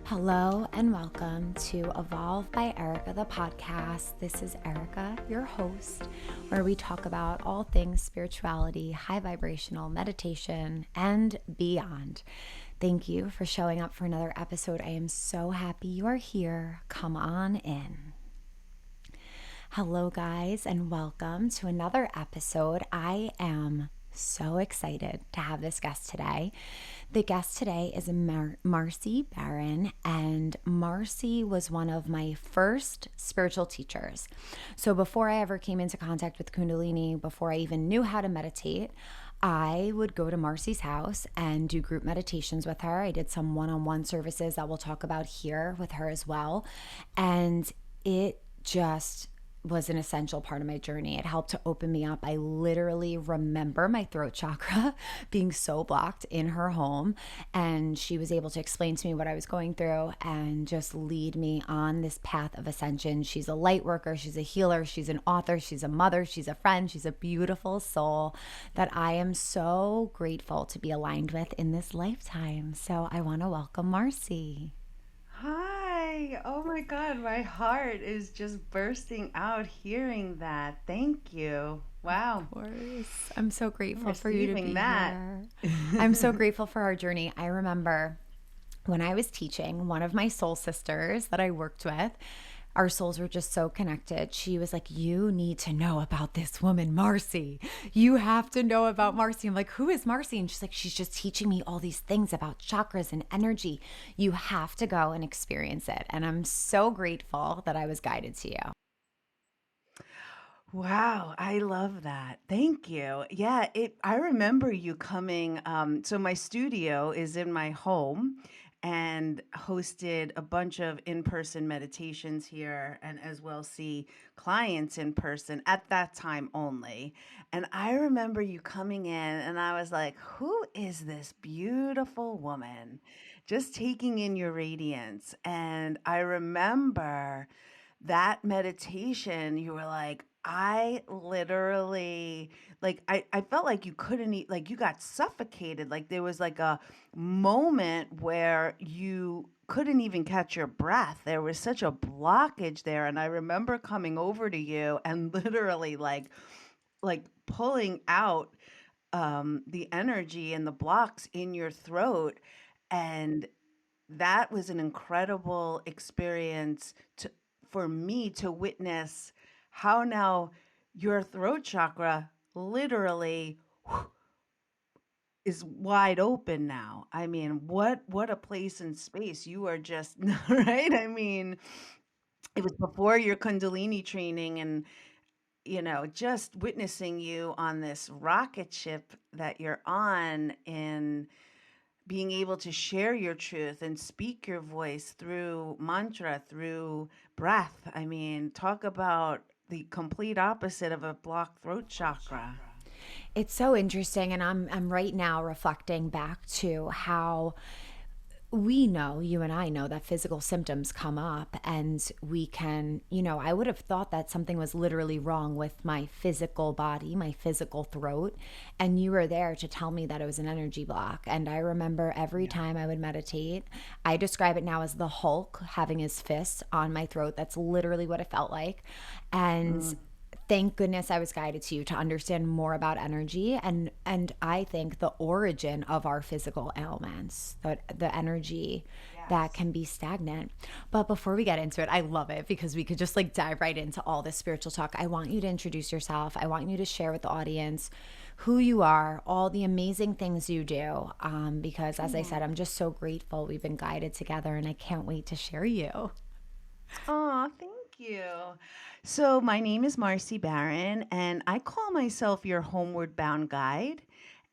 Hello and welcome to Evolve by Erica, the podcast. This is Erica, your host, where we talk about all things spirituality, high vibrational meditation, and beyond. Thank you for showing up for another episode. I am so happy you are here. Come on in. Hello, guys, and welcome to another episode. I am so excited to have this guest today. The guest today is Marci Baron, and Marci was one of my first spiritual teachers. So before I ever came into contact with Kundalini, before I even knew how to meditate, I would go to Marci's house and do group meditations with her. I did some one-on-one services that we'll talk about here with her as well. And it just was an essential part of my journey. It helped to open me up. I literally remember my throat chakra being so blocked in her home, and she was able to explain to me what I was going through and just lead me on this path of ascension. She's a light worker, she's a healer, she's an author, she's a mother, she's a friend, she's a beautiful soul that I am so grateful to be aligned with in this lifetime. So I want to welcome Marci. Hi. Oh my God, my heart is just bursting out hearing that. Thank you. Wow. Of course. I'm so I'm grateful for you to receiving be that. here. I'm so grateful for our journey. I remember when I was teaching, one of my soul sisters that I worked with, our souls were just so connected. She was like, "You need to know about this woman, Marci. You have to know about Marci." I'm like, "Who is Marci?" And she's like, "She's just teaching me all these things about chakras and energy. You have to go and experience it." And I'm so grateful that I was guided to you. Wow, I love that. Thank you. Yeah, I remember you coming. So my studio is in my home and hosted a bunch of in-person meditations here and as well see clients in person at that time only. And I remember you coming in and I was like, who is this beautiful woman? Just taking in your radiance. And I remember that meditation, you were like, I literally I felt like you couldn't eat, like you got suffocated. Like there was like a moment where you couldn't even catch your breath. There was such a blockage there. And I remember coming over to you and literally like pulling out the energy and the blocks in your throat. And that was an incredible experience for me to witness how now your throat chakra literally is wide open now. I mean, what a place and space. You are just right. I mean, it was before your Kundalini training and just witnessing you on this rocket ship that you're on and being able to share your truth and speak your voice through mantra, through breath. I mean, talk about the complete opposite of a blocked throat chakra. It's so interesting, and I'm right now reflecting back to how we know, you and I know, that physical symptoms come up, and we can, I would have thought that something was literally wrong with my physical body, my physical throat, and you were there to tell me that it was an energy block. And I remember every Yeah. time I would meditate, I describe it now as the Hulk having his fists on my throat. That's literally what it felt like. And Mm, thank goodness I was guided to you to understand more about energy, and I think the origin of our physical ailments, the energy that yes. can be stagnant. But before we get into it, I love it because we could just like dive right into all this spiritual talk. I want you to introduce yourself. I want you to share with the audience who you are, all the amazing things you do, because as I said, I'm just so grateful we've been guided together, and I can't wait to share you. Oh, thank you. So, my name is Marci Baron, and I call myself your homeward bound guide.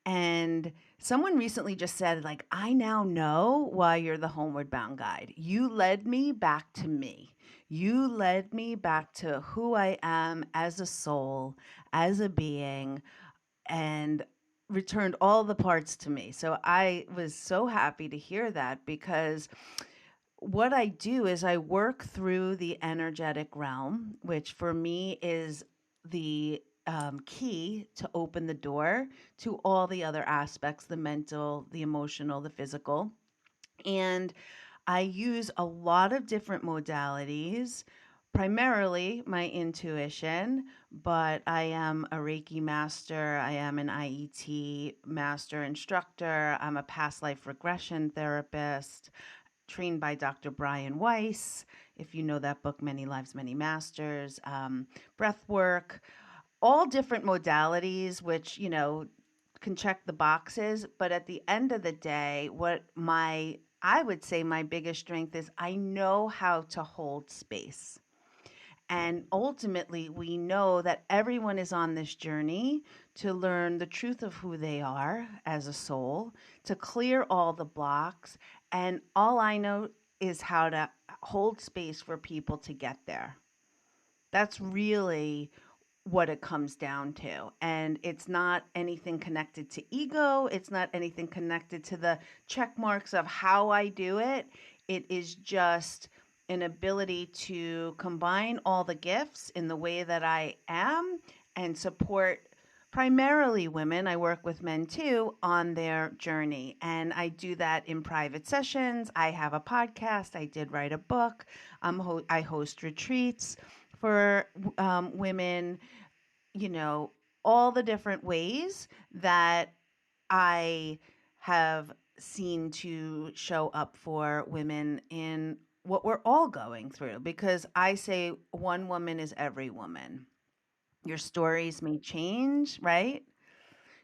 And someone recently just said, like, I now know why you're the homeward bound guide. You led me back to me. You led me back to who I am as a soul, as a being, and returned all the parts to me. So I was so happy to hear that because what I do is I work through the energetic realm, which for me is the key to open the door to all the other aspects, the mental, the emotional, the physical. And I use a lot of different modalities, primarily my intuition, but I am a Reiki master. I am an IET master instructor. I'm a past life regression therapist trained by Dr. Brian Weiss. If you know that book, Many Lives, Many Masters, breath work, all different modalities, which, can check the boxes. But at the end of the day, I would say my biggest strength is I know how to hold space. And ultimately, we know that everyone is on this journey to learn the truth of who they are as a soul, to clear all the blocks. And all I know is how to hold space for people to get there. That's really what it comes down to. And it's not anything connected to ego, it's not anything connected to the check marks of how I do it. It is just an ability to combine all the gifts in the way that I am and support primarily women. I work with men too on their journey. And I do that in private sessions. I have a podcast. I did write a book. I host retreats for women, you know, all the different ways that I have seen to show up for women in what we're all going through. Because I say one woman is every woman. Your stories may change, right?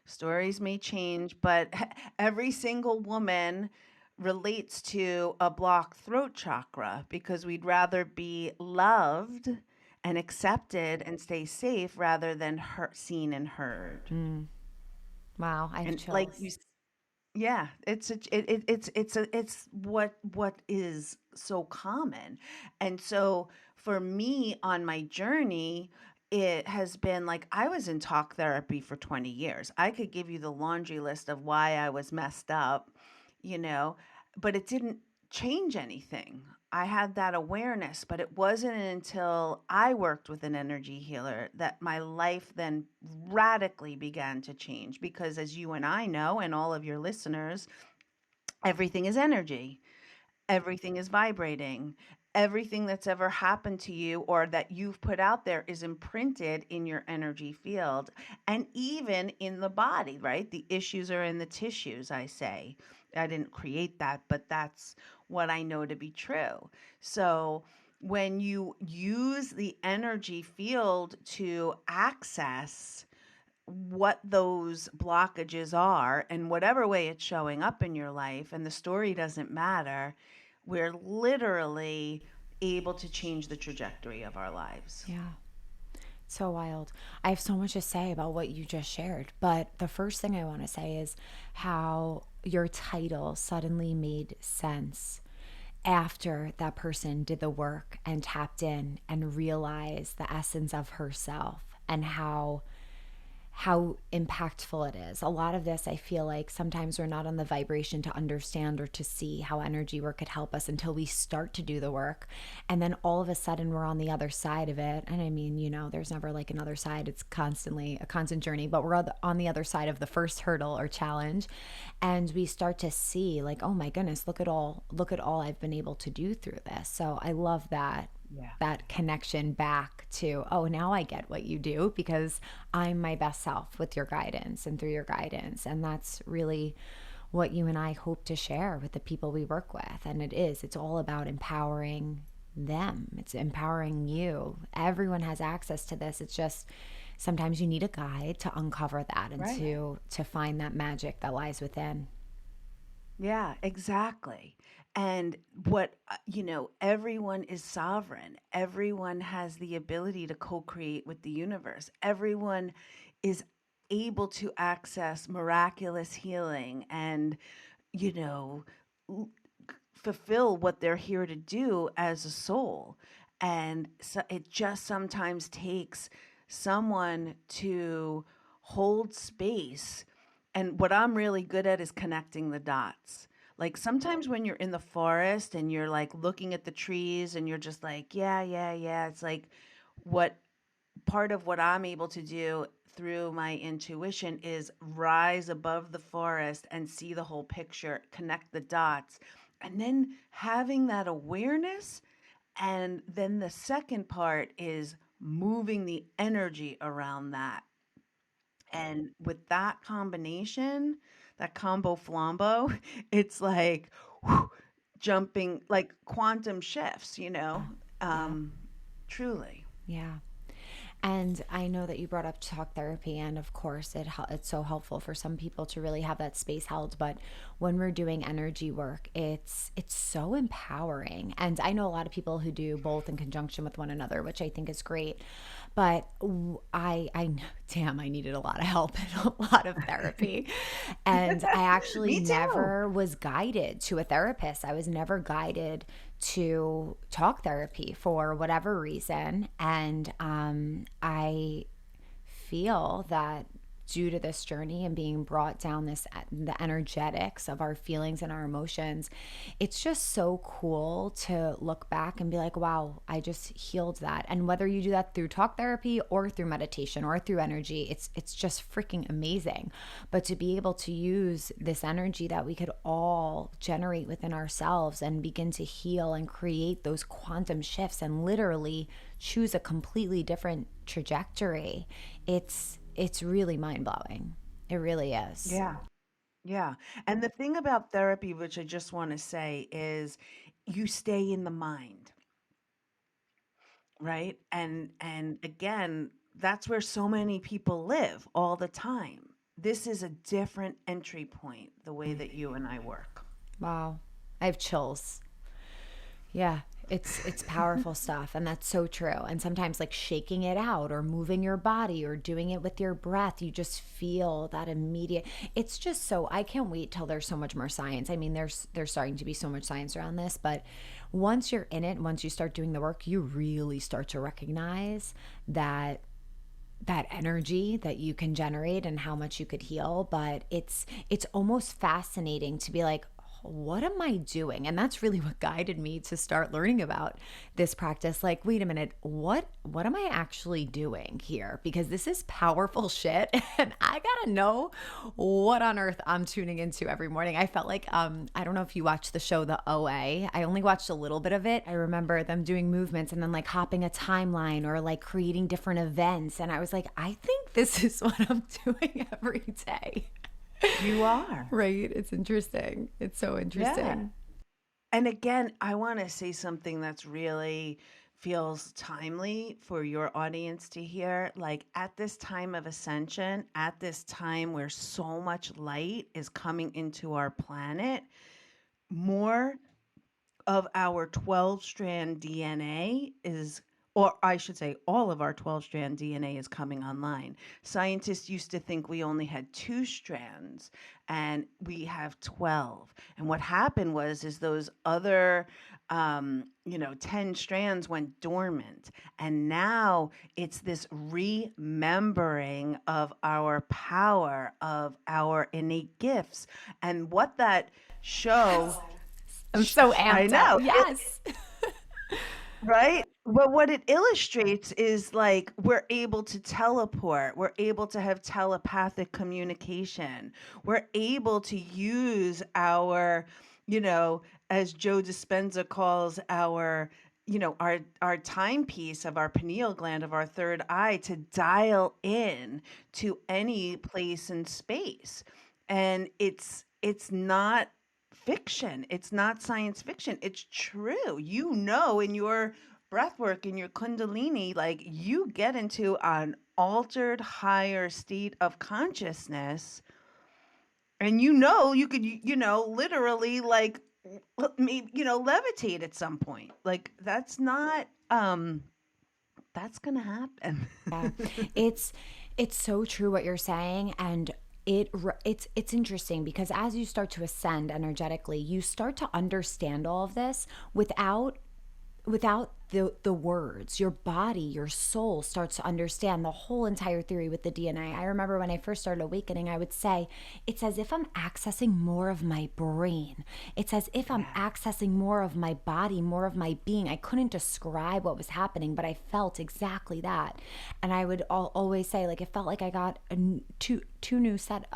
Stories may change, but every single woman relates to a blocked throat chakra because we'd rather be loved and accepted and stay safe rather than seen and heard. Wow, I have And like chills. yeah, it's what is so common. And so for me on my journey, it has been like I was in talk therapy for 20 years. I could give you the laundry list of why I was messed up, you know, but it didn't change anything. I had that awareness, but it wasn't until I worked with an energy healer that my life then radically began to change. Because, as you and I know, and all of your listeners, everything is energy. Everything is vibrating. Everything that's ever happened to you or that you've put out there is imprinted in your energy field and even in the body, right? The issues are in the tissues, I say. I didn't create that, but that's what I know to be true. So when you use the energy field to access what those blockages are and whatever way it's showing up in your life, and the story doesn't matter, we're literally able to change the trajectory of our lives. Yeah. So wild. I have so much to say about what you just shared, but the first thing I want to say is how your title suddenly made sense after that person did the work and tapped in and realized the essence of herself and how impactful it is. A lot of this, I feel like sometimes we're not on the vibration to understand or to see how energy work could help us until we start to do the work. And then all of a sudden we're on the other side of it. And I mean, there's never like another side. It's constantly a constant journey, but we're on the other side of the first hurdle or challenge. And we start to see like, oh my goodness, look at all I've been able to do through this. So I love Yeah. that connection back to, oh, now I get what you do because I'm my best self with your guidance and through your guidance. And that's really what you and I hope to share with the people we work with. And it's all about empowering them, it's empowering you. Everyone has access to this. It's just sometimes you need a guide to uncover that and Right. to find that magic that lies within. Yeah, exactly. And everyone is sovereign. Everyone has the ability to co create with the universe. Everyone is able to access miraculous healing and, you know, fulfill what they're here to do as a soul. And so it just sometimes takes someone to hold space. And what I'm really good at is connecting the dots. Like sometimes when you're in the forest and you're like looking at the trees and you're just like, yeah, yeah, yeah. It's like what part of what I'm able to do through my intuition is rise above the forest and see the whole picture, connect the dots, And then having that awareness. And then the second part is moving the energy around that. And with that combination, that combo flambo, it's like whew, jumping like quantum shifts, Yeah. um, truly. Yeah. And I know that you brought up talk therapy, and of course, it's so helpful for some people to really have that space held. But when we're doing energy work, it's so empowering. And I know a lot of people who do both in conjunction with one another, which I think is great. But I damn, I needed a lot of help and a lot of therapy, and I actually Me too. never was guided to a therapist. I was never guided to talk therapy for whatever reason. And I feel that due to this journey and being brought down the energetics of our feelings and our emotions, it's just so cool to look back and be like, wow, I just healed that. And whether you do that through talk therapy or through meditation or through energy, it's just freaking amazing. But to be able to use this energy that we could all generate within ourselves and begin to heal and create those quantum shifts and literally choose a completely different trajectory, it's really mind blowing. It really is. Yeah. Yeah. And the thing about therapy, which I just want to say, is you stay in the mind, right? And again, that's where so many people live all the time. This is a different entry point, the way that you and I work. Wow. I have chills. Yeah, it's powerful stuff, and that's so true. And sometimes like shaking it out or moving your body or doing it with your breath, you just feel that immediate. It's just so I can't wait till there's so much more science. I mean, there's starting to be so much science around this, but once you're in it, once you start doing the work, you really start to recognize that energy that you can generate and how much you could heal. But it's almost fascinating to be like, what am I doing? And that's really what guided me to start learning about this practice. Like, wait a minute, what am I actually doing here? Because this is powerful shit and I gotta know what on earth I'm tuning into every morning. I felt like I don't know if you watched the show The OA. I only watched a little bit of it. I remember them doing movements and then like hopping a timeline or like creating different events. And I was like, I think this is what I'm doing every day. You are. Right? It's interesting. It's so Yeah. interesting. And again, I want to say something that's really feels timely for your audience to hear. Like at this time of ascension, at this time where so much light is coming into our planet, more of our 12 strand DNA is, or I should say, all of our 12 strand DNA is coming online. Scientists used to think we only had two strands, and we have 12. And what happened is those other, 10 strands went dormant. And now it's this remembering of our power, of our innate gifts. And what that show I'm so I amped up. know. Yes. Right? But what it illustrates is like we're able to teleport, we're able to have telepathic communication, we're able to use our, you know, as Joe Dispenza calls our timepiece of our pineal gland of our third eye to dial in to any place in space. And it's not fiction. It's not science fiction. It's true. In your breath work, in your kundalini, like you get into an altered higher state of consciousness, and you could literally like maybe levitate at some point. Like that's gonna happen. Yeah. It's it's so true what you're saying, and it's interesting because as you start to ascend energetically, you start to understand all of this without the words. Your body, your soul starts to understand the whole entire theory with the DNA. I remember when I first started awakening, I would say it's as if I'm accessing more of my brain. It's as if I'm Yeah. accessing more of my body, more of my being. I couldn't describe what was happening, but I felt exactly that. And I would always say, like, it felt like I got two new set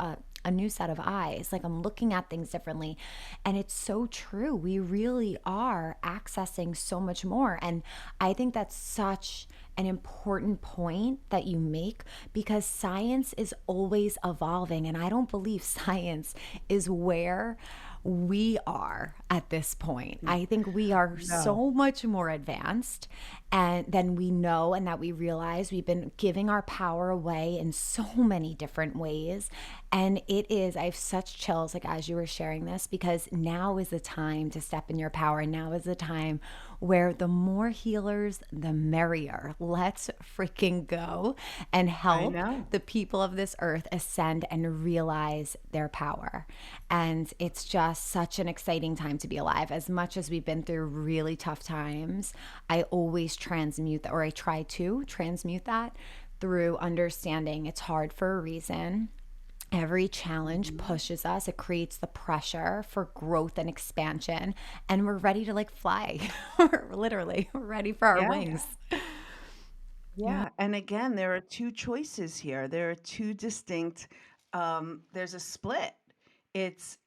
a new set of eyes. Like I'm looking at things differently. And it's so true. We really are accessing so much more. And I think that's such an important point that you make because science is always evolving. And I don't believe science is where we are at this point. I think we are No. so much more advanced and then we know and that we realize we've been giving our power away in so many different ways. And it is, I have such chills like as you were sharing this because now is the time to step in your power. Now is the time where the more healers, the merrier. Let's freaking go and I help know. the people of this earth ascend and realize their power. And it's just such an exciting time to be alive. As much as we've been through really tough times, I always transmute that, or I try to transmute that through understanding it's hard for a reason. Every challenge Mhm. pushes us, it creates the pressure for growth and expansion, and we're ready to like fly. We're literally ready for our Yeah. wings. Yeah. Yeah. And again, there are two choices here. There are two distinct, there's a split. It's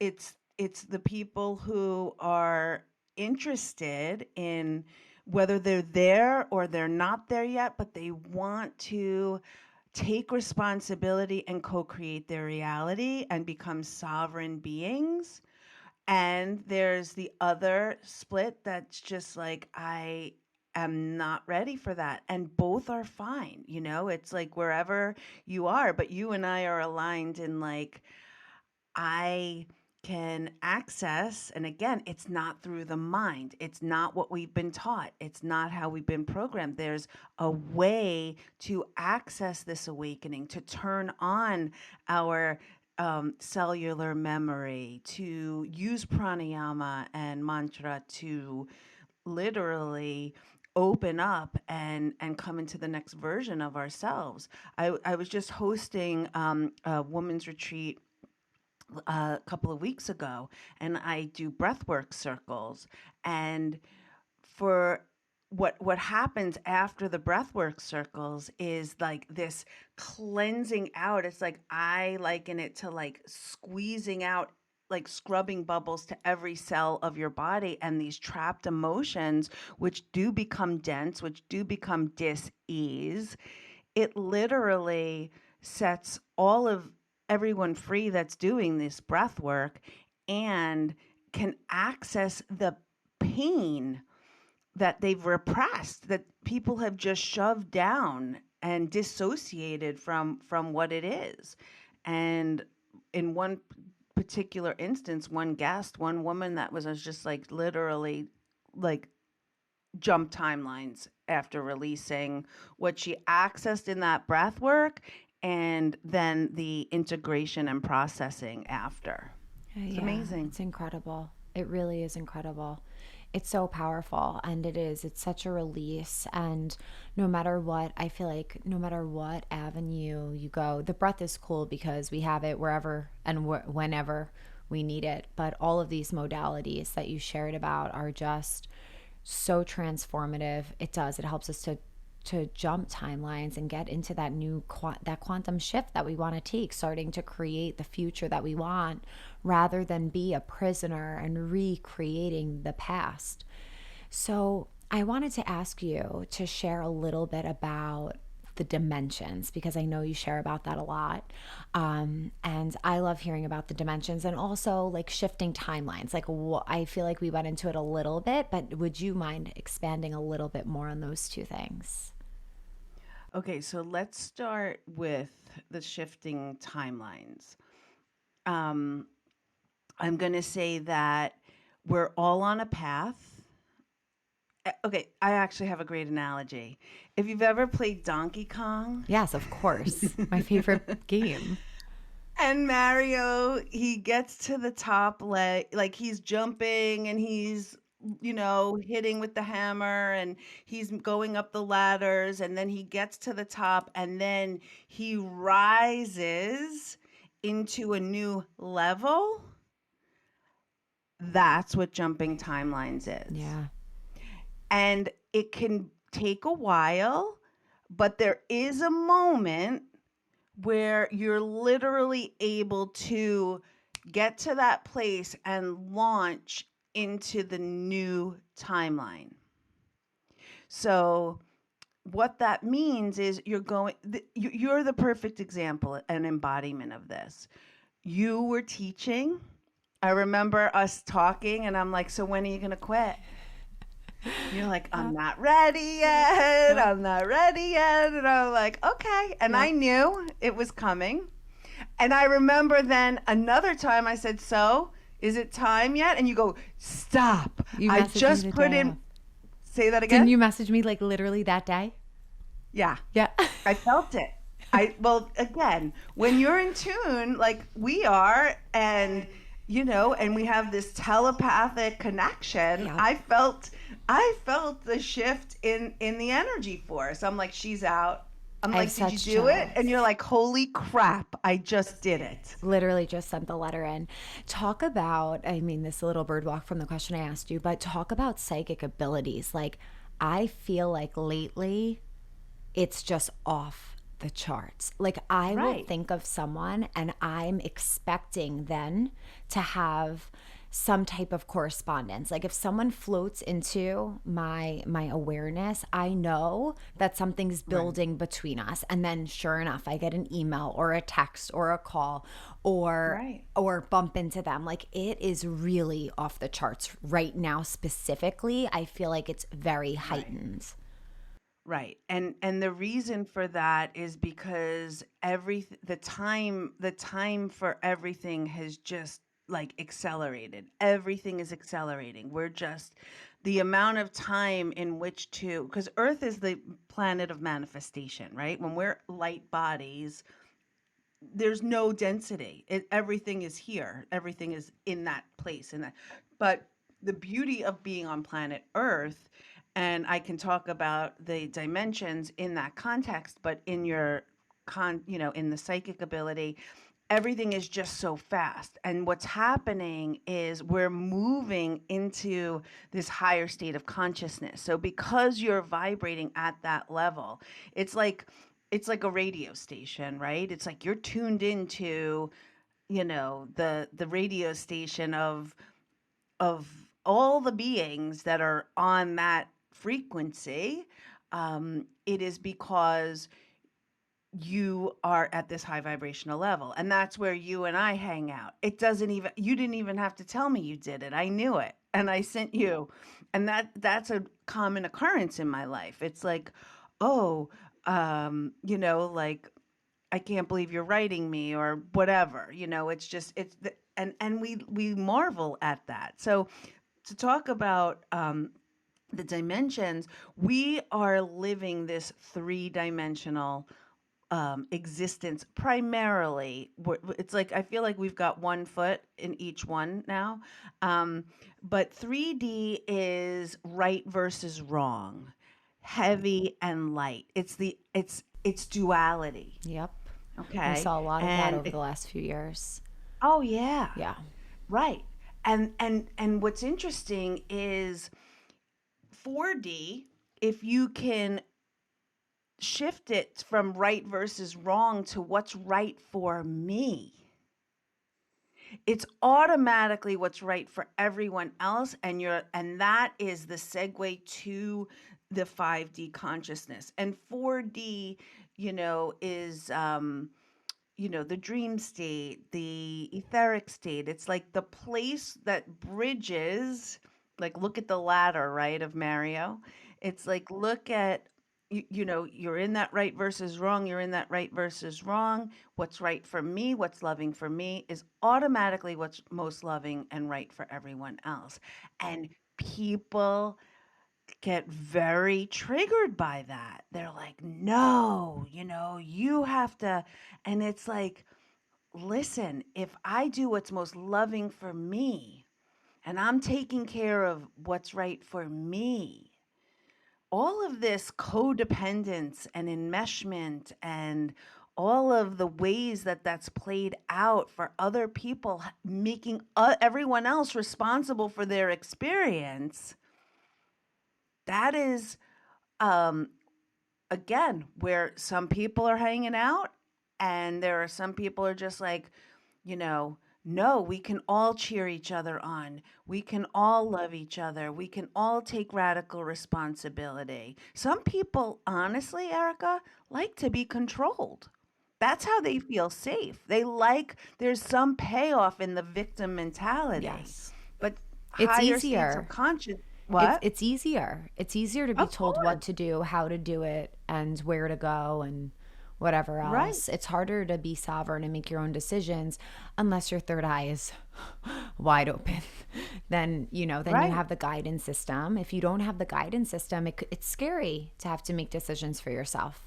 the people who are interested in whether they're there or they're not there yet, but they want to take responsibility and co-create their reality and become sovereign beings. And there's the other split that's just like, I am not ready for that. And both are fine. You know, it's like wherever you are, but you and I are aligned in like, I can access, and again, it's not through the mind. It's not what we've been taught. It's not how we've been programmed. There's a way to access this awakening, to turn on our cellular memory, to use pranayama and mantra to literally open up and come into the next version of ourselves. I was just hosting a women's retreat a couple of weeks ago, and I do breathwork circles. And for what happens after the breathwork circles is like this cleansing out. It's like I liken it to like squeezing out, like scrubbing bubbles to every cell of your body, and these trapped emotions which do become dense, which do become dis-ease. It literally sets all of everyone free that's doing this breath work and can access the pain that they've repressed, that people have just shoved down and dissociated from what it is. And in one particular instance, one guest, one woman that was just like literally like jump timelines after releasing what she accessed in that breath work and then the integration and processing after. It's Yeah, amazing. it's incredible. It really is incredible. It's so powerful and it's such a release. And no matter what, I feel like no matter what avenue you go, the breath is cool because we have it wherever and whenever we need it. But all of these modalities that you shared about are just so transformative. It helps us to jump timelines and get into that that quantum shift that we want to take, starting to create the future that we want rather than be a prisoner and recreating the past. So I wanted to ask you to share a little bit about the dimensions because I know you share about that a lot. And I love hearing about the dimensions and also like shifting timelines. Like, I feel like we went into it a little bit, but would you mind expanding a little bit more on those two things? Okay, so let's start with the shifting timelines. Um, I'm going to say that we're all on a path. Okay, I actually have a great analogy. If you've ever played Donkey Kong, Yes, of course. My favorite game. and Mario, he gets to the top like he's jumping and he's hitting with the hammer and he's going up the ladders and then he gets to the top and then he rises into a new level. That's what jumping timelines is. Yeah. And it can take a while, but there is a moment where you're literally able to get to that place and launch into the new timeline. So what that means is you're the perfect example and embodiment of this. You were teaching. I remember us talking, and I'm like, so when are you going to quit? You're like, I'm not ready yet. Yeah. I'm not ready yet. And I'm like, okay. And Yeah. I knew it was coming. And I remember then another time I said, so is it time yet? And you go, stop. You I messaged me just the put day in, of. say that Didn't again? you message me like literally that day? Yeah. Yeah. I felt it. Well, again, when you're in tune, like we are, and and we have this telepathic connection, Yeah. I felt the shift in the energy force. I'm like, she's out. I'm I have like, did you such do it? And chills. you're like, holy crap, I just did it. Literally just sent the letter in. Talk about, I mean, this little bird walk from the question I asked you, but talk about psychic abilities. Like, I feel like lately it's just off the charts. Like, I will Right. think of someone and I'm expecting then to have some type of correspondence. Like if someone floats into my awareness, I know that something's Right. building between us. And then sure enough, I get an email or a text or a call or Right. or bump into them. Like it is really off the charts right now specifically. I feel like it's very Right. heightened. Right. And the reason for that is because the time for everything has just like accelerated. Everything is accelerating. We're just the amount of time in which to, because Earth is the planet of manifestation, right? When we're light bodies, there's no density. Everything is here. Everything is in that place. But the beauty of being on planet Earth, and I can talk about the dimensions in that context, but in your in the psychic ability, everything is just so fast. And what's happening is we're moving into this higher state of consciousness. So because you're vibrating at that level, it's like it's like a radio station, right? It's like you're tuned into, the radio station of all the beings that are on that frequency. It is because you are at this high vibrational level, and that's where you and I hang out. You didn't even have to tell me you did it. I knew it, and I sent you. And that's a common occurrence in my life. It's like, oh, like, I can't believe you're writing me or whatever. It's just and we marvel at that. So to talk about the dimensions, we are living this three-dimensional existence primarily. It's like I feel like we've got one foot in each one now. But 3D is right versus wrong, heavy and light. It's duality. Yep. We Okay. saw a lot of that And over the last few years. oh yeah, Yeah. right. And what's interesting is 4D, if you can shift it from right versus wrong to what's right for me, it's automatically what's right for everyone else. And that is the segue to the 5D consciousness. And 4D, is the dream state, the etheric state. It's like the place that bridges, like, look at the ladder, right, of Mario. It's like, look at, you're in that right versus wrong. You're in that right versus wrong. What's right for me, what's loving for me is automatically what's most loving and right for everyone else. And people get very triggered by that. They're like, no, you have to. And it's like, listen, if I do what's most loving for me and I'm taking care of what's right for me, all of this codependence and enmeshment and all of the ways that that's played out for other people, making everyone else responsible for their experience, that is, um, again, where some people are hanging out And there are some people are just like, you know, no, we can all cheer each other on. We can all love each other. We can all take radical responsibility. Some people, honestly, Erica, like to be controlled. That's how they feel safe. They like, there's some payoff in the victim mentality. Yes. But It's higher states of easier. conscious, It's what? it's easier. It's easier to be Of told what course. to do, how to do it, and where to go and whatever Right. else. It's harder to be sovereign and make your own decisions unless your third eye is wide open. Then you Right. have the guidance system. If you don't have the guidance system, it's scary to have to make decisions for yourself.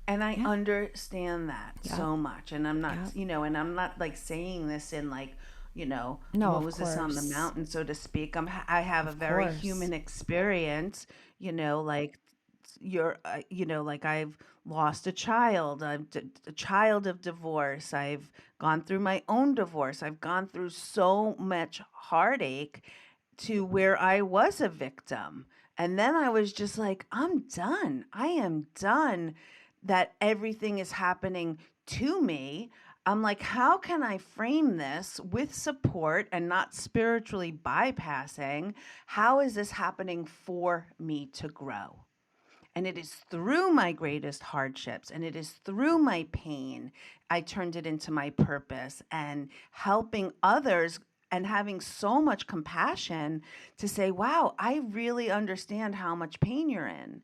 And I Yeah. understand that Yeah. so much. And I'm not, Yeah. and I'm not like saying this in like, No, of Moses on the course. mountain, so to speak. I have a Of very course. human experience, like like I've lost a child, a child of divorce. I've gone through my own divorce. I've gone through so much heartache to where I was a victim. And then I was just like, I'm done. I am done that everything is happening to me. I'm like, how can I frame this with support and not spiritually bypassing? How is this happening for me to grow? And it is through my greatest hardships and it is through my pain I turned it into my purpose and helping others and having so much compassion to say, wow, I really understand how much pain you're in.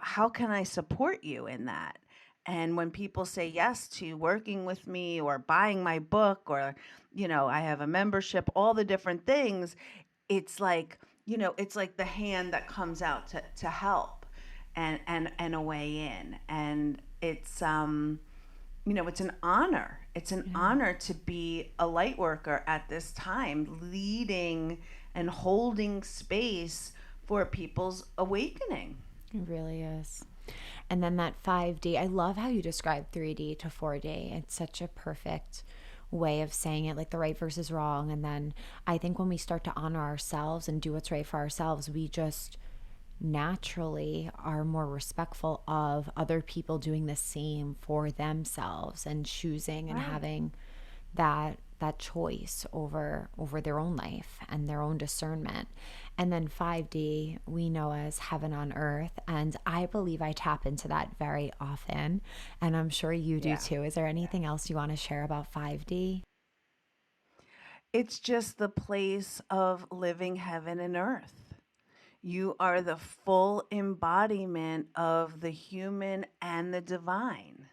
How can I support you in that? And when people say yes to working with me or buying my book or, I have a membership, all the different things, it's like, it's like the hand that comes out to help and a way in. And it's an honor. It's an Yeah. honor to be a light worker at this time, leading and holding space for people's awakening. It really is. And then that 5D, I love how you describe 3D to 4D. It's such a perfect way of saying it, like the right versus wrong. And then I think when we start to honor ourselves and do what's right for ourselves, we just naturally are more respectful of other people doing the same for themselves and choosing and Right. having that choice over their own life and their own discernment. And then 5D we know as heaven on earth, and I believe I tap into that very often, and I'm sure you do Yeah. too. Is there anything else you want to share about 5D? It's just the place of living heaven and earth. You are the full embodiment of the human and the divine.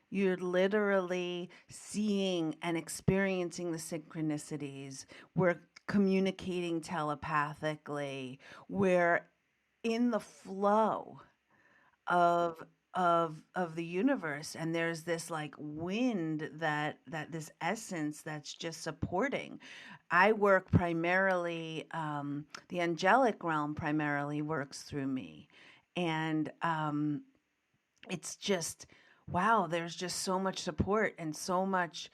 You're literally seeing and experiencing the synchronicities. We're communicating telepathically. We're in the flow of of the universe, and there's this like wind that this essence that's just supporting. I work primarily, the angelic realm primarily works through me. And it's just, wow, there's just so much support and so much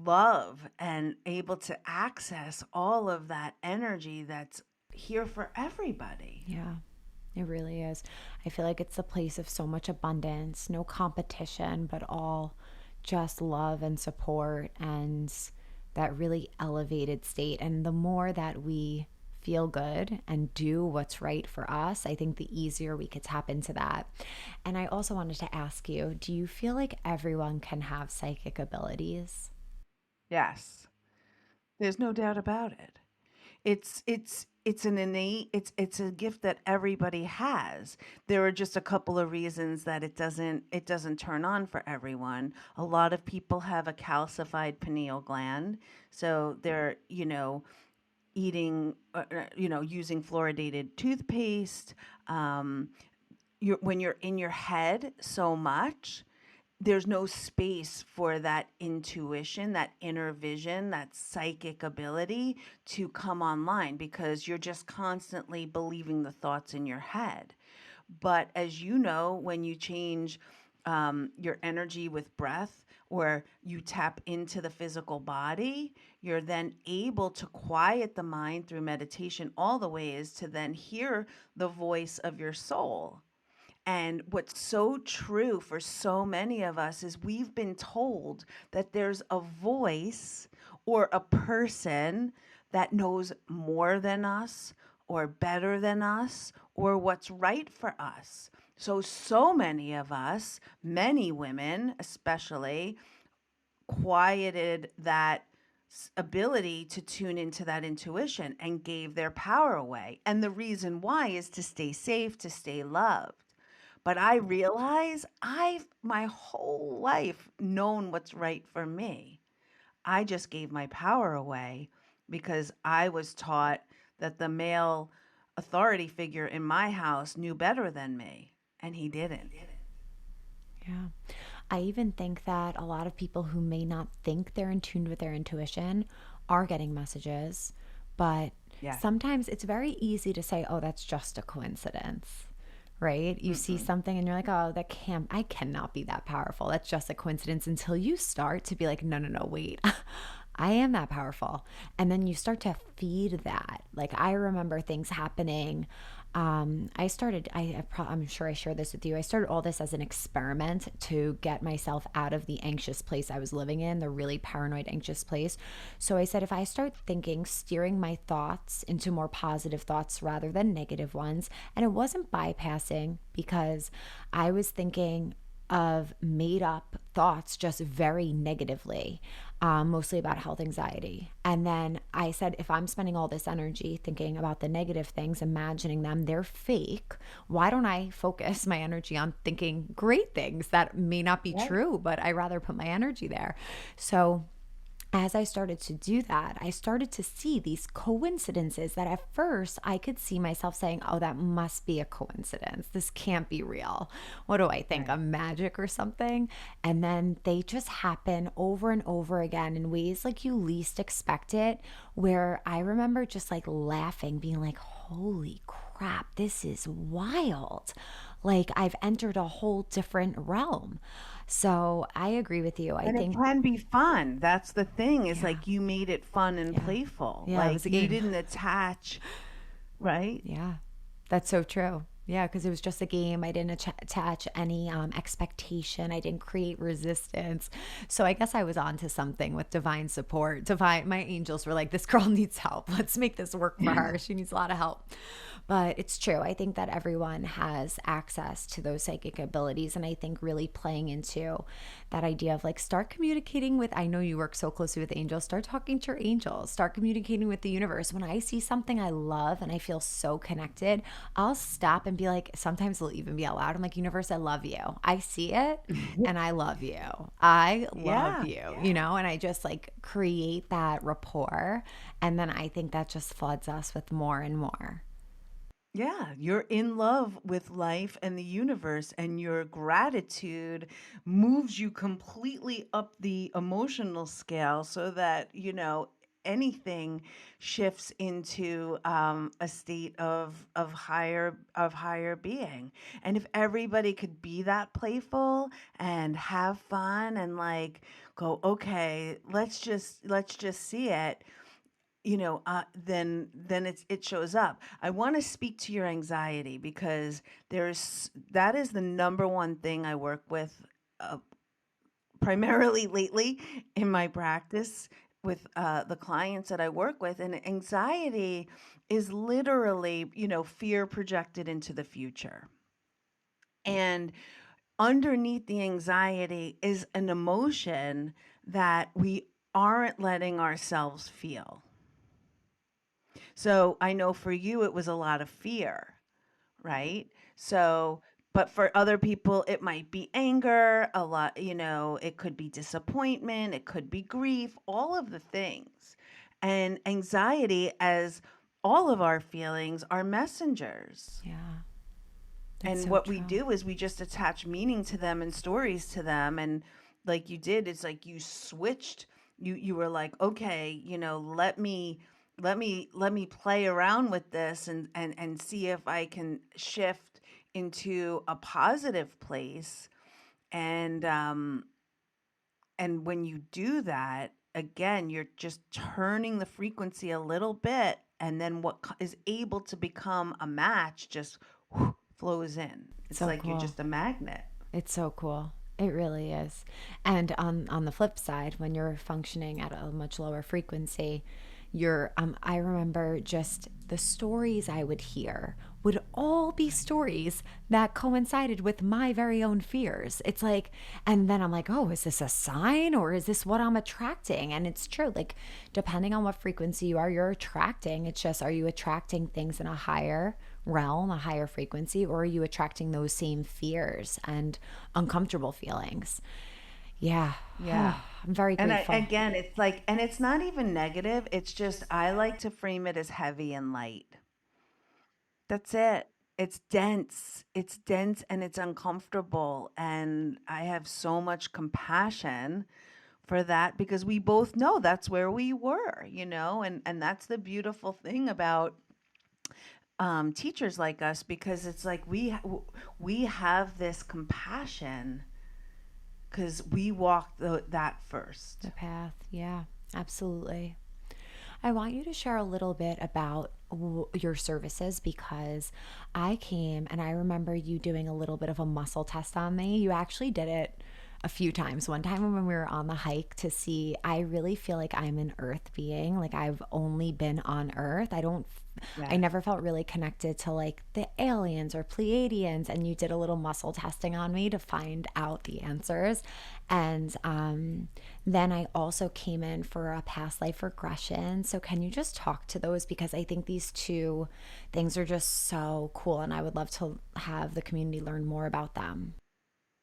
love and able to access all of that energy that's here for everybody. Yeah, it really is. I feel like it's the place of so much abundance, no competition, but all just love and support and that really elevated state. And the more that we feel good and do what's right for us, I think the easier we could tap into that. And I also wanted to ask you, do you feel like everyone can have psychic abilities? Yes, there's no doubt about it. It's an innate, it's a gift that everybody has. There are just a couple of reasons that it doesn't turn on for everyone. A lot of people have a calcified pineal gland, so they're, eating, using fluoridated toothpaste. When you're in your head so much, there's no space for that intuition, that inner vision, that psychic ability to come online because you're just constantly believing the thoughts in your head. But as you know, when you change your energy with breath or you tap into the physical body, you're then able to quiet the mind through meditation all the ways to then hear the voice of your soul. And what's so true for so many of us is we've been told that there's a voice or a person that knows more than us or better than us or what's right for us. So many of us, many women especially, quieted that ability to tune into that intuition and gave their power away. And the reason why is to stay safe, to stay loved. But I realize I've my whole life known what's right for me. I just gave my power away because I was taught that the male authority figure in my house knew better than me, and he didn't. Yeah. I even think that a lot of people who may not think they're in tune with their intuition are getting messages, but Yes. sometimes it's very easy to say, oh, that's just a coincidence, right? You see Mm-mm. something and you're like, oh, I cannot be that powerful. That's just a coincidence until you start to be like, no, no, no, wait. I am that powerful. And then you start to feed that. Like I remember things happening. I'm sure I shared this with you. I started all this as an experiment to get myself out of the anxious place I was living in, the really paranoid, anxious place. So I said, if I start thinking, steering my thoughts into more positive thoughts rather than negative ones, and it wasn't bypassing because I was thinking of made up thoughts just very negatively, mostly about health anxiety. And then I said, if I'm spending all this energy thinking about the negative things, imagining them, they're fake. Why don't I focus my energy on thinking great things that may not be Right. true, but I rather put my energy there? So as I started to do that, I started to see these coincidences that at first I could see myself saying, oh, that must be a coincidence. This can't be real. What do I think? Right. I'm magic or something? And then they just happen over and over again in ways like you least expect it, where I remember just like laughing, being like, holy crap, this is wild. Like I've entered a whole different realm. So I agree with you. I And it think, can be fun. That's the thing, is yeah. like you made it fun and Yeah. playful. Yeah, it Like was a you game. didn't attach, right? Yeah. That's so true. Yeah, because it was just a game. I didn't attach any expectation. I didn't create resistance. So I guess I was onto something with divine support. My angels were like, this girl needs help. Let's make this work for her. She needs a lot of help. But it's true. I think that everyone has access to those psychic abilities. And I think really playing into that idea of like, start communicating with, I know you work so closely with angels, start talking to your angels, start communicating with the universe. When I see something I love and I feel so connected, I'll stop and be like, sometimes it'll even be out loud. I'm like, universe, I love you. I see it and I love you. I love Yeah. you, and I just like create that rapport. And then I think that just floods us with more and more. Yeah, you're in love with life and the universe, and your gratitude moves you completely up the emotional scale so that, anything shifts into a state of higher being. And if everybody could be that playful and have fun and like go, okay, let's just see it, then it shows up. I want to speak to your anxiety because that is the number one thing I work with, uh, primarily lately in my practice with the clients that I work with. And anxiety is literally, fear projected into the future. And underneath the anxiety is an emotion that we aren't letting ourselves feel. So I know for you, it was a lot of fear, right? So, but for other people, it might be anger, a lot, it could be disappointment, it could be grief, all of the things. And anxiety, as all of our feelings, are messengers. Yeah, that's And so what we true. do is we just attach meaning to them and stories to them. And like you did, it's like you switched. You were like, okay, let me play around with this and see if I can shift into a positive place. And and when you do that, again, you're just turning the frequency a little bit, and then what is able to become a match just flows in. It's So like you're cool. just a magnet. It's so cool. It really is. And on the flip side, when you're functioning at a much lower frequency, you're I remember just the stories I would hear would all be stories that coincided with my very own fears. It's like, and then I'm like, oh, is this a sign or is this what I'm attracting? And it's true. Like, depending on what frequency you are, you're attracting. It's just, are you attracting things in a higher realm, a higher frequency, or are you attracting those same fears and uncomfortable feelings? Yeah. I'm Yeah. very And grateful. again, it's like, and it's not even negative. It's just, I like to frame it as heavy and light. That's it. It's dense and it's uncomfortable. And I have so much compassion for that because we both know that's where we were, and that's the beautiful thing about teachers like us because it's like we have this compassion because we walked that first. The path. Yeah, absolutely. I want you to share a little bit about your services because I came and I remember you doing a little bit of a muscle test on me. You actually did it a few times. One time when we were on the hike to see, I really feel like I'm an earth being. Like I've only been on earth. I Yes. never felt really connected to like the aliens or Pleiadians. And you did a little muscle testing on me to find out the answers. And then I also came in for a past life regression. So, can you just talk to those? Because I think these two things are just so cool. And I would love to have the community learn more about them.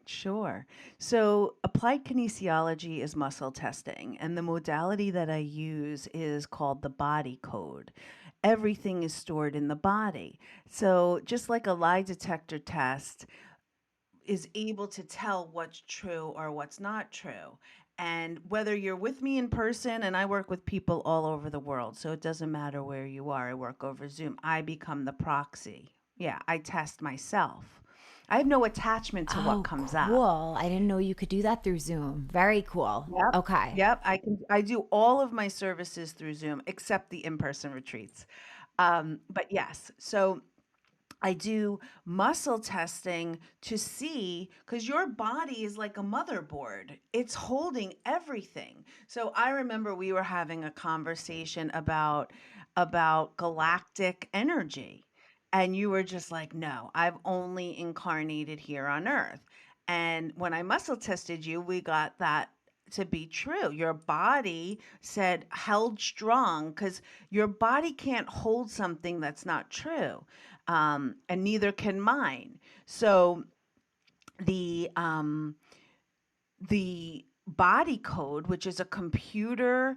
Sure. So, applied kinesiology is muscle testing, and the modality that I use is called the body code. Everything is stored in the body. So, just like a lie detector test is able to tell what's true or what's not true. And whether you're with me in person, and I work with people all over the world, so it doesn't matter where you are, I work over Zoom, I become the proxy. Yeah, I test myself. I have no attachment to what Oh, comes up. cool. I didn't know you could do that through Zoom. Very cool. Yep. Okay. Yep. I do all of my services through Zoom except the in-person retreats. But yes, so I do muscle testing to see because your body is like a motherboard. It's holding everything. So I remember we were having a conversation about galactic energy. And you were just like, no, I've only incarnated here on Earth. And when I muscle tested you, we got that to be true. Your body said held strong because your body can't hold something that's not true, and neither can mine. So the um, the body code, which is a computer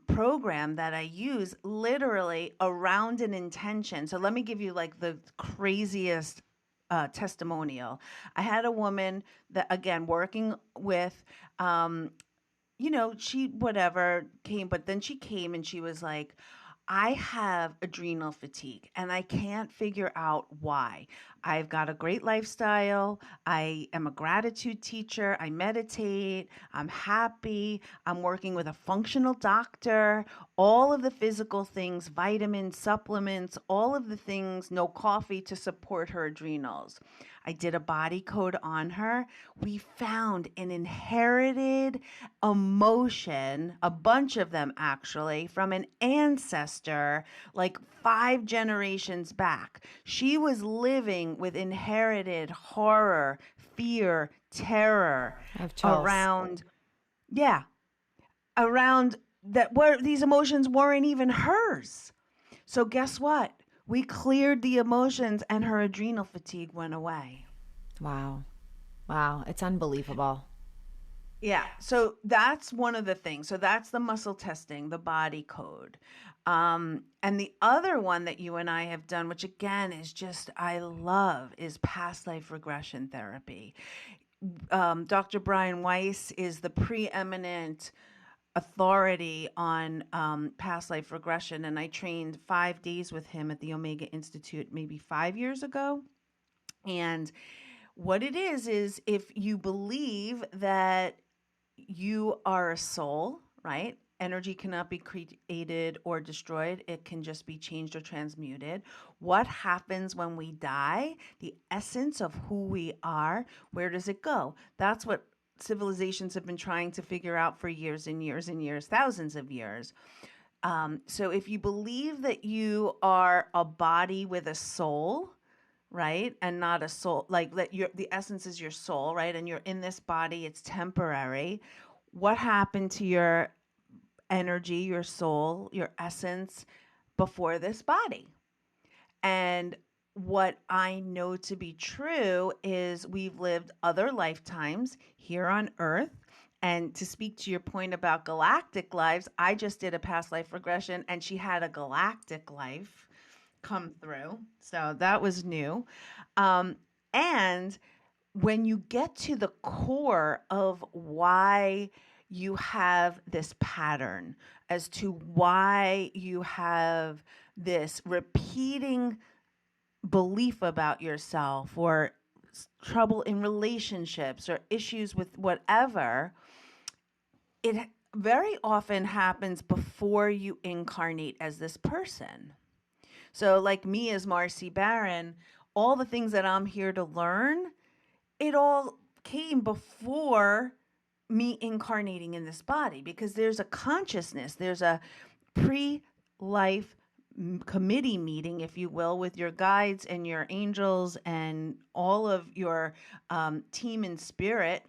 program that I use literally around an intention. So let me give you like the craziest testimonial. I had a woman that, again, working with, um, she whatever came, but then she came and she was like, I have adrenal fatigue and I can't figure out why. I've got a great lifestyle. I am a gratitude teacher. I meditate. I'm happy. I'm working with a functional doctor. All of the physical things, vitamins, supplements, all of the things, no coffee to support her adrenals. I did a body code on her. We found an inherited emotion, a bunch of them actually, from an ancestor like 5 generations back. She was living with inherited horror, fear, terror I have chills. around, yeah, around that where these emotions weren't even hers. So guess what? We cleared the emotions and her adrenal fatigue went away. Wow. Wow. It's unbelievable. Yeah, so that's one of the things. So that's the muscle testing, the body code. And the other one that you and I have done, which again is just, I love, is past life regression therapy. Dr. Brian Weiss is the preeminent authority on past life regression. And I trained 5 days with him at the Omega Institute maybe 5 years ago. And what it is if you believe that you are a soul, right? energy cannot be created or destroyed. It can just be changed or transmuted. What happens when we die? The essence of who we are, where does it go? That's what civilizations have been trying to figure out for years and years and years, thousands of years. So if you believe that you are a body with a soul, right, and not a soul, like that the essence is your soul, right, and you're in this body, it's temporary. What happened to your energy, your soul, your essence before this body? And what I know to be true is we've lived other lifetimes here on Earth. And to speak to your point about galactic lives, I just did a past life regression and she had a galactic life come through. So that was new. Um, and when you get to the core of why you have this pattern, as to why you have this repeating belief about yourself, or trouble in relationships, or issues with whatever, it very often happens before you incarnate as this person. So, like me as Marci Baron, all the things that I'm here to learn, it all came before me incarnating in this body, because there's a consciousness, there's a pre-life committee meeting, if you will, with your guides and your angels and all of your team in spirit,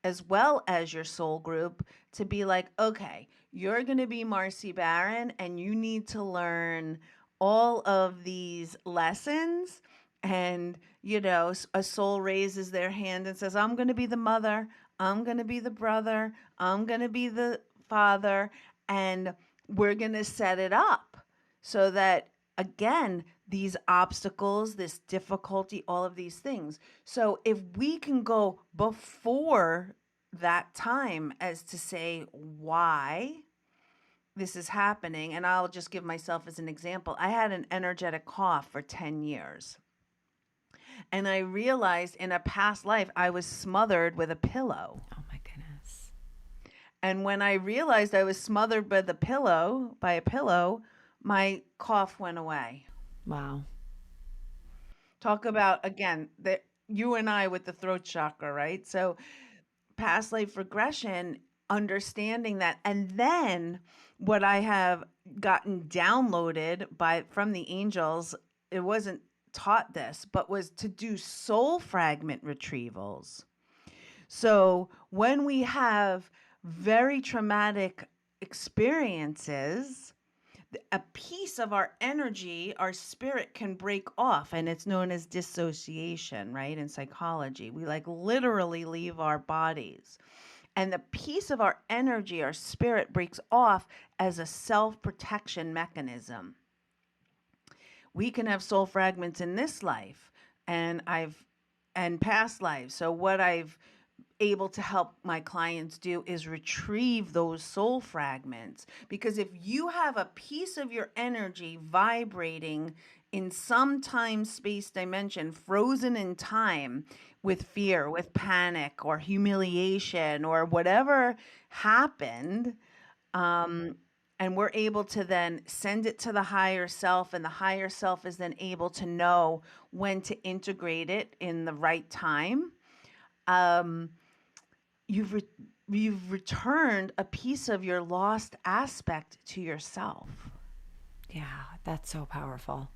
as well as your soul group, to be like, okay, you're going to be Marci Baron and you need to learn all of these lessons. And, you know, a soul raises their hand and says, I'm going to be the mother, I'm going to be the brother, I'm going to be the father, and we're going to set it up so that, again, these obstacles, this difficulty, all of these things. So if we can go before that time as to say why this is happening, and I'll just give myself as an example. I had an energetic cough for 10 years. And I realized in a past life, I was smothered with a pillow. Oh my goodness. And when I realized I was smothered by a pillow, my cough went away. Wow. Talk about, again, that you and I with the throat chakra, right? So past life regression, understanding that. And then what I have gotten downloaded from the angels, it wasn't taught this, but was to do soul fragment retrievals. So when we have very traumatic experiences, a piece of our energy, our spirit can break off, and it's known as dissociation, right? In psychology, we like literally leave our bodies. And the piece of our energy, our spirit, breaks off as a self-protection mechanism. We can have soul fragments in this life and past lives. So what I've able to help my clients do is retrieve those soul fragments, because if you have a piece of your energy vibrating in some time space dimension, frozen in time, with fear, with panic or humiliation or whatever happened, and we're able to then send it to the higher self, and the higher self is then able to know when to integrate it in the right time. um, you've returned a piece of your lost aspect to yourself. Yeah, that's so powerful.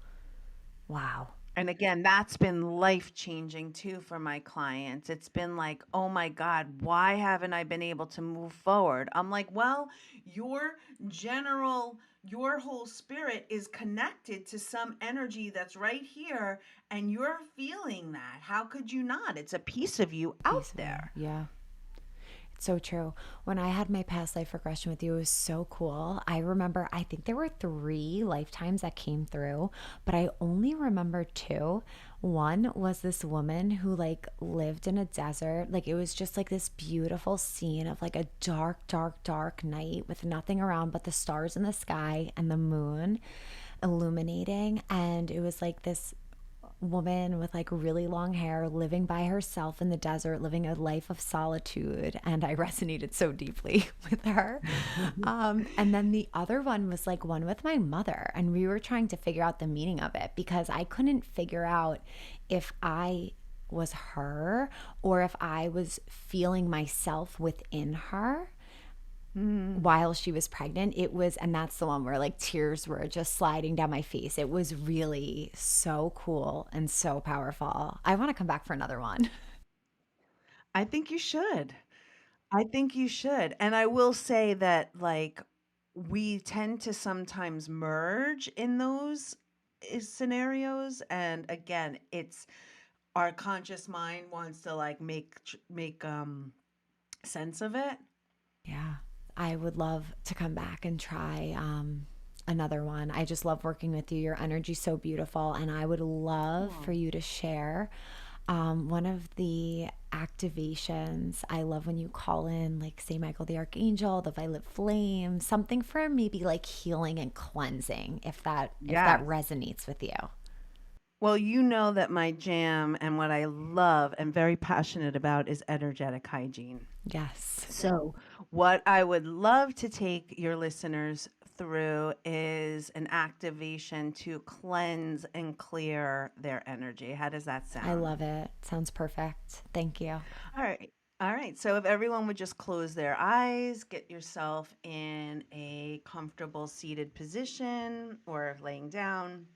Wow. And again, that's been life changing too for my clients. It's been like, oh my God, why haven't I been able to move forward? I'm like, well, your whole spirit is connected to some energy that's right here, and you're feeling that. How could you not? It's a piece of you out Piece of there. you. Yeah. So true. When I had my past life regression with you, it was so cool. I remember, I think there were 3 lifetimes that came through, but I only remember 2. One was this woman who like lived in a desert. Like it was just like this beautiful scene of like a dark, dark, dark night with nothing around but the stars in the sky and the moon illuminating. And it was like this woman with like really long hair living by herself in the desert, living a life of solitude. And I resonated so deeply with her. And then the other one was like one with my mother. And we were trying to figure out the meaning of it because I couldn't figure out if I was her or if I was feeling myself within her Mm. while she was pregnant. It was, and that's the one where like tears were just sliding down my face. It was really so cool and so powerful. I want to come back for another one. I think you should. I think you should. And I will say that, like, we tend to sometimes merge in those scenarios. And again, it's our conscious mind wants to like make sense of it. Yeah. I would love to come back and try another one. I just love working with you. Your energy's so beautiful. And I would love for Oh, you to share one of the activations. I love when you call in, like, say, Michael the Archangel, the violet flame, something for maybe like healing and cleansing, if that yes. resonates with you. Well, you know that my jam and what I love and very passionate about is energetic hygiene. Yes. So, what I would love to take your listeners through is an activation to cleanse and clear their energy. How does that I sound? love it. Sounds perfect. Thank you. All right. All right. So, if everyone would just close their eyes, get yourself in a comfortable seated position or laying down.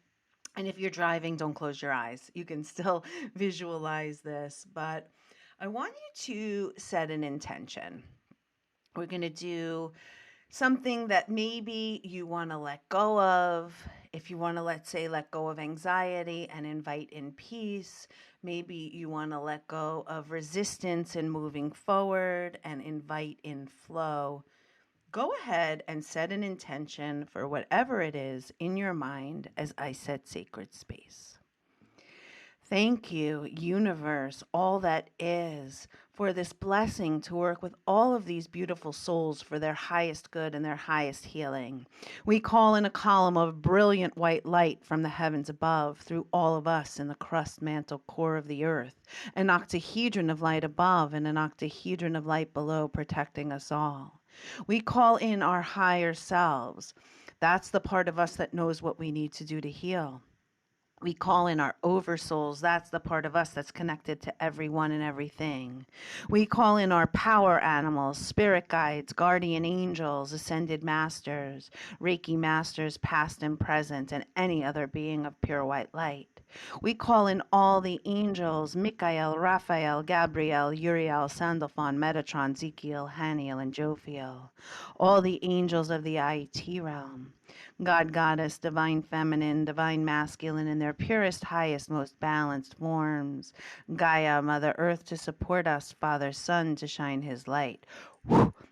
And if you're driving, don't close your eyes. You can still visualize this, but I want you to set an intention. We're going to do something that maybe you want to let go of. If you want to, let's say, let go of anxiety and invite in peace, maybe you want to let go of resistance and moving forward and invite in flow. Go ahead and set an intention for whatever it is in your mind as I set sacred space. Thank you, universe, all that is, for this blessing to work with all of these beautiful souls for their highest good and their highest healing. We call in a column of brilliant white light from the heavens above through all of us in the crust mantle core of the earth, an octahedron of light above and an octahedron of light below protecting us all. We call in our higher selves. That's the part of us that knows what we need to do to heal. We call in our oversouls. That's the part of us that's connected to everyone and everything. We call in our power animals, spirit guides, guardian angels, ascended masters, Reiki masters, past and present, and any other being of pure white light. We call in all the angels, Michael, Raphael, Gabriel, Uriel, Sandalphon, Metatron, Ezekiel, Haniel, and Jophiel. All the angels of the IT realm. God, Goddess, Divine Feminine, Divine Masculine in their purest, highest, most balanced forms. Gaia, Mother Earth to support us, Father Sun to shine his light.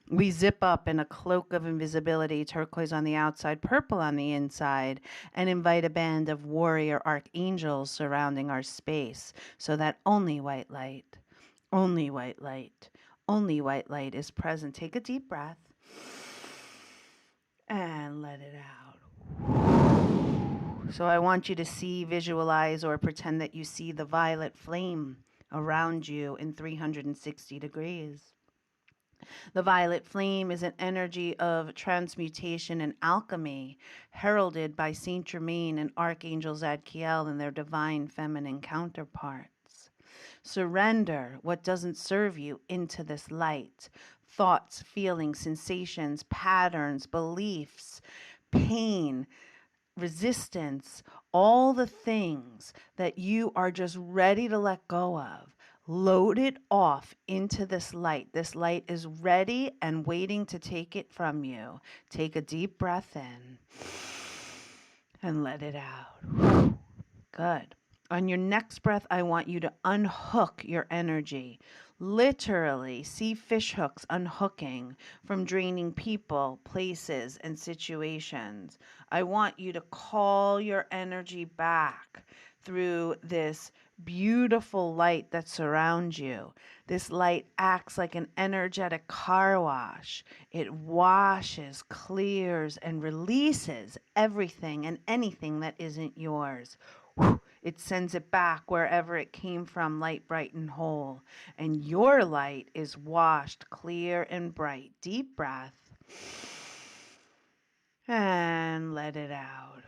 We zip up in a cloak of invisibility, turquoise on the outside, purple on the inside, and invite a band of warrior archangels surrounding our space so that only white light, only white light is present. Take a deep breath and let it out. So I want you to see, visualize, or pretend that you see the violet flame around you in 360 degrees. The violet flame is an energy of transmutation and alchemy, heralded by Saint Germain and Archangel Zadkiel and their divine feminine counterparts. Surrender what doesn't serve you into this light. Thoughts, feelings, sensations, patterns, beliefs, pain, resistance, all the things that you are just ready to let go of. Load it off into this light. This light is ready and waiting to take it from you. Take a deep breath in and let it out. Good. On your next breath, I want you to unhook your energy. Literally, see fish hooks unhooking from draining people, places, and situations. I want you to call your energy back through this beautiful light that surrounds you. This light acts like an energetic car wash. It washes, clears, and releases everything and anything that isn't yours. It sends it back wherever it came from, light, bright, and whole. And your light is washed clear and bright. Deep breath. And let it out.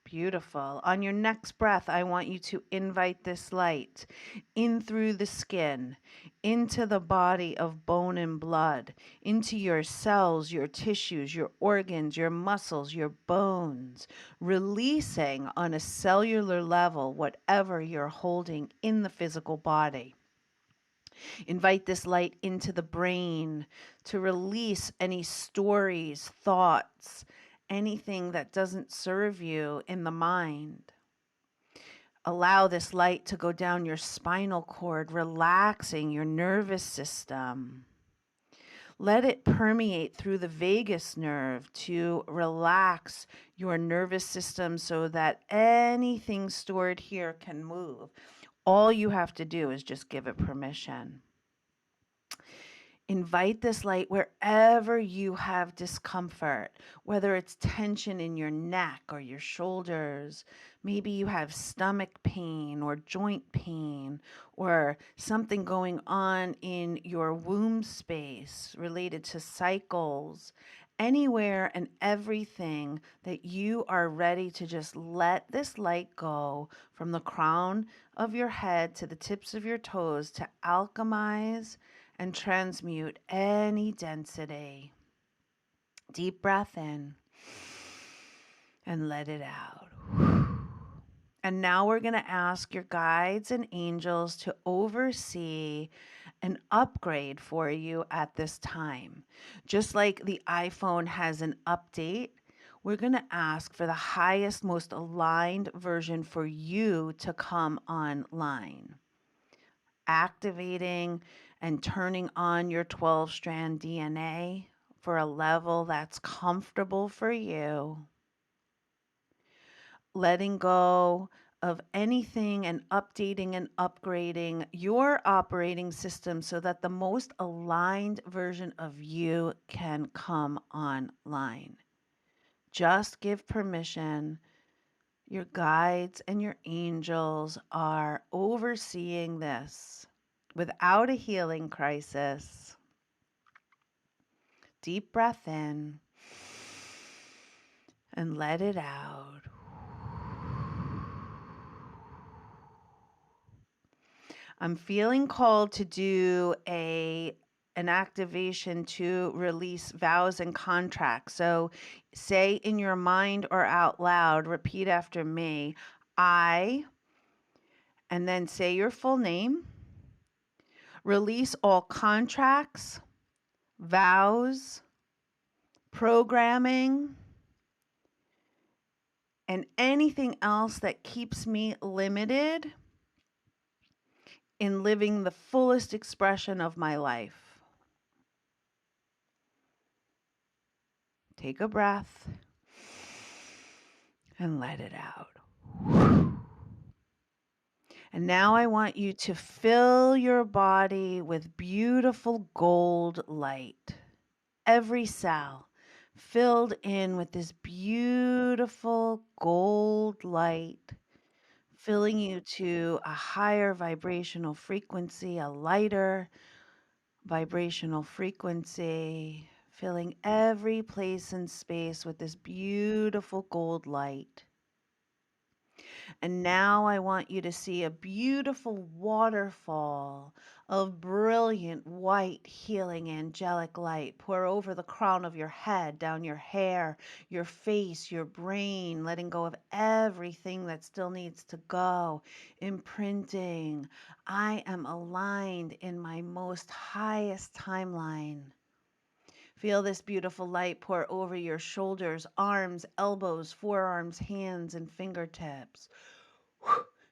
Beautiful. On your next breath, I want you to invite this light in through the skin, into the body of bone and blood, into your cells, your tissues, your organs, your muscles, your bones, releasing on a cellular level whatever you're holding in the physical body. Invite this light into the brain to release any stories, thoughts, anything that doesn't serve you in the mind. Allow this light to go down your spinal cord, relaxing your nervous system. Let it permeate through the vagus nerve to relax your nervous system so that anything stored here can move. All you have to do is just give it permission. Invite this light wherever you have discomfort, whether it's tension in your neck or your shoulders. Maybe you have stomach pain or joint pain or something going on in your womb space related to cycles. Anywhere and everything that you are ready to just let this light go from the crown of your head to the tips of your toes to alchemize and transmute any density. Deep breath in and let it out. And now we're going to ask your guides and angels to oversee an upgrade for you at this time. Just like the iPhone has an update, we're going to ask for the highest, most aligned version for you to come online. Activating and turning on your 12-strand DNA for a level that's comfortable for you. Letting go of anything and updating and upgrading your operating system so that the most aligned version of you can come online. Just give permission. Your guides and your angels are overseeing this without a healing crisis. Deep breath in and let it out. I'm feeling called to do an activation to release vows and contracts. So say in your mind or out loud, repeat after me, I, and then say your full name. Release all contracts, vows, programming, and anything else that keeps me limited in living the fullest expression of my life. Take a breath and let it out. And now I want you to fill your body with beautiful gold light. Every cell filled in with this beautiful gold light, filling you to a higher vibrational frequency, a lighter vibrational frequency, filling every place and space with this beautiful gold light. And now I want you to see a beautiful waterfall of brilliant white healing angelic light pour over the crown of your head, down your hair, your face, your brain, letting go of everything that still needs to go, imprinting. I am aligned in my most highest timeline. Feel this beautiful light pour over your shoulders, arms, elbows, forearms, hands, and fingertips.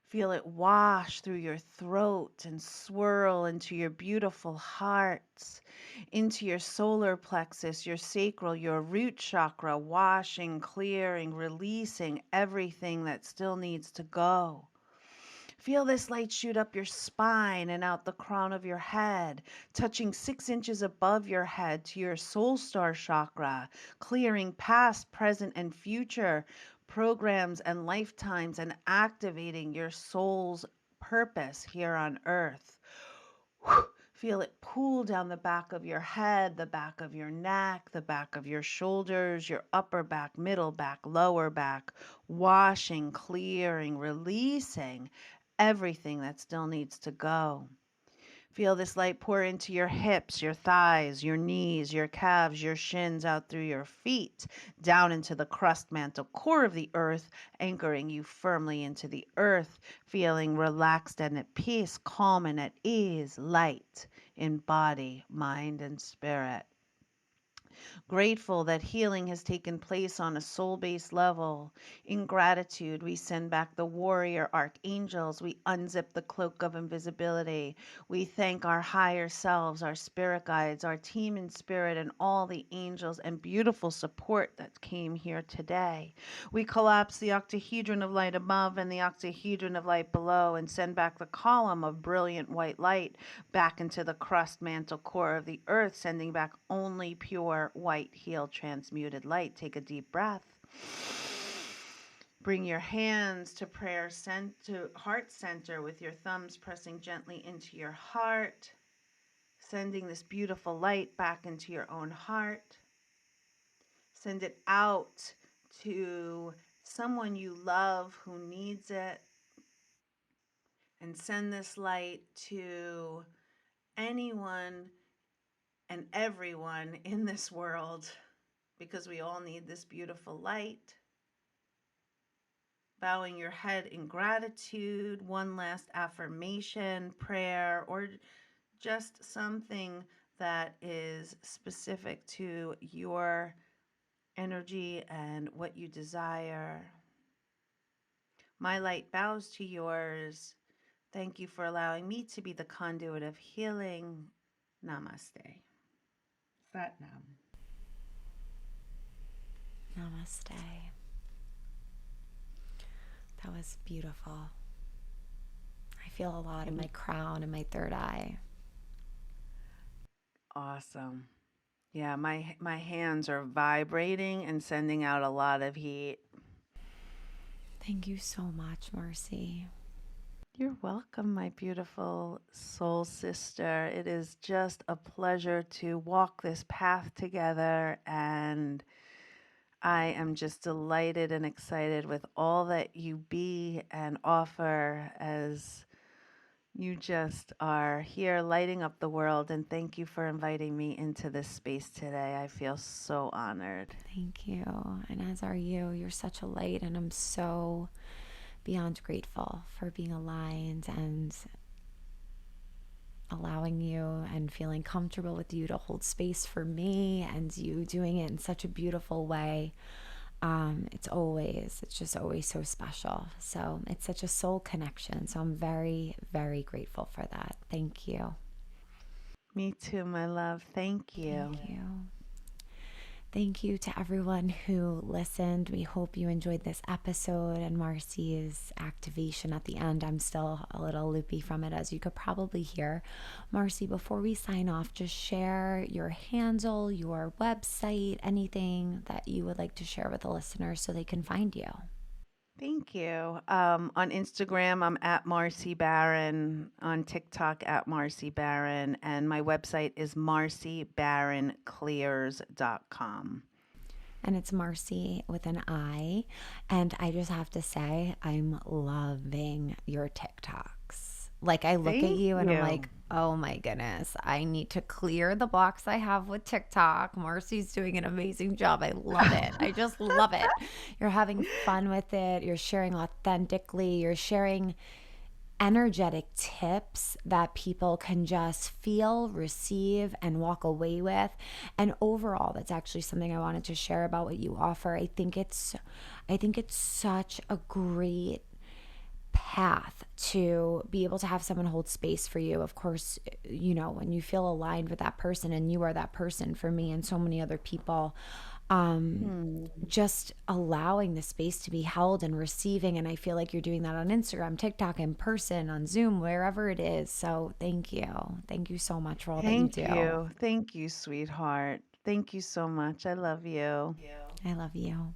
Feel it wash through your throat and swirl into your beautiful hearts, into your solar plexus, your sacral, your root chakra, washing, clearing, releasing everything that still needs to go. Feel this light shoot up your spine and out the crown of your head, touching 6 inches above your head to your soul star chakra, clearing past, present, and future programs and lifetimes and activating your soul's purpose here on earth. Feel it pool down the back of your head, the back of your neck, the back of your shoulders, your upper back, middle back, lower back, washing, clearing, releasing everything that still needs to go. Feel this light pour into your hips, your thighs, your knees, your calves, your shins, out through your feet, down into the crust mantle core of the earth, anchoring you firmly into the earth, feeling relaxed and at peace, calm and at ease, light in body, mind, and spirit. Grateful that healing has taken place on a soul based level. In gratitude, we send back the warrior archangels. We unzip the cloak of invisibility. We thank our higher selves, our spirit guides, our team in spirit, and all the angels and beautiful support that came here today. We collapse the octahedron of light above and the octahedron of light below and send back the column of brilliant white light back into the crust mantle core of the earth, sending back only pure white healed transmuted light. Take a deep breath. Bring your hands to prayer center, heart center, with your thumbs pressing gently into your heart, sending this beautiful light back into your own heart. Send it out to someone you love who needs it, and send this light to anyone and everyone in this world, because we all need this beautiful light. Bowing your head in gratitude, one last affirmation, prayer, or just something that is specific to your energy and what you desire. My light bows to yours. Thank you for allowing me to be the conduit of healing. Namaste. Satnam. Namaste. That was beautiful. I feel a lot in my crown and my third eye. Awesome. Yeah, my hands are vibrating and sending out a lot of heat. Thank you so much, Marci. You're welcome, my beautiful soul sister. It is just a pleasure to walk this path together, and I am just delighted and excited with all that you be and offer, as you just are here lighting up the world. And thank you for inviting me into this space today. I feel so honored. Thank you. And as are you. You're such a light, and I'm so beyond grateful for being aligned and allowing you and feeling comfortable with you to hold space for me, and you doing it in such a beautiful way. It's just always so special. So it's such a soul connection. So I'm very, very grateful for that. Thank you. Me too, my love. Thank you. Thank you. Thank you to everyone who listened. We hope you enjoyed this episode and Marci's activation at the end. I'm still a little loopy from it, as you could probably hear. Marci, before we sign off, just share your handle, your website, anything that you would like to share with the listeners so they can find you. Thank you. On Instagram, I'm at Marci Baron. On TikTok, at Marci Baron. And my website is marcibaronclears.com. And it's Marci with an I. And I just have to say, I'm loving your TikToks. Like, I look at you and I'm like, oh my goodness, I need to clear the blocks I have with TikTok. Marci's doing an amazing job. I love it. I just love it. You're having fun with it. You're sharing authentically. You're sharing energetic tips that people can just feel, receive, and walk away with. And overall, that's actually something I wanted to share about what you offer. I think it's such a great path to be able to have someone hold space for you. Of course, you know, when you feel aligned with that person, and you are that person for me and so many other people, just allowing the space to be held and receiving. And I feel like you're doing that on Instagram, TikTok, in person, on Zoom, wherever it is. So thank you. Thank you so much for all that you do. Thank you. Thank you, sweetheart. Thank you so much. I love you. I love you.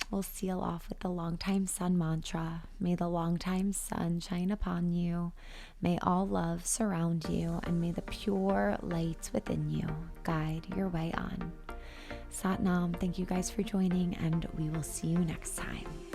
we'll seal off with the longtime sun mantra. May the longtime sun shine upon you. May all love surround you, and may the pure lights within you guide your way on. Sat Nam, thank you guys for joining, and we will see you next time.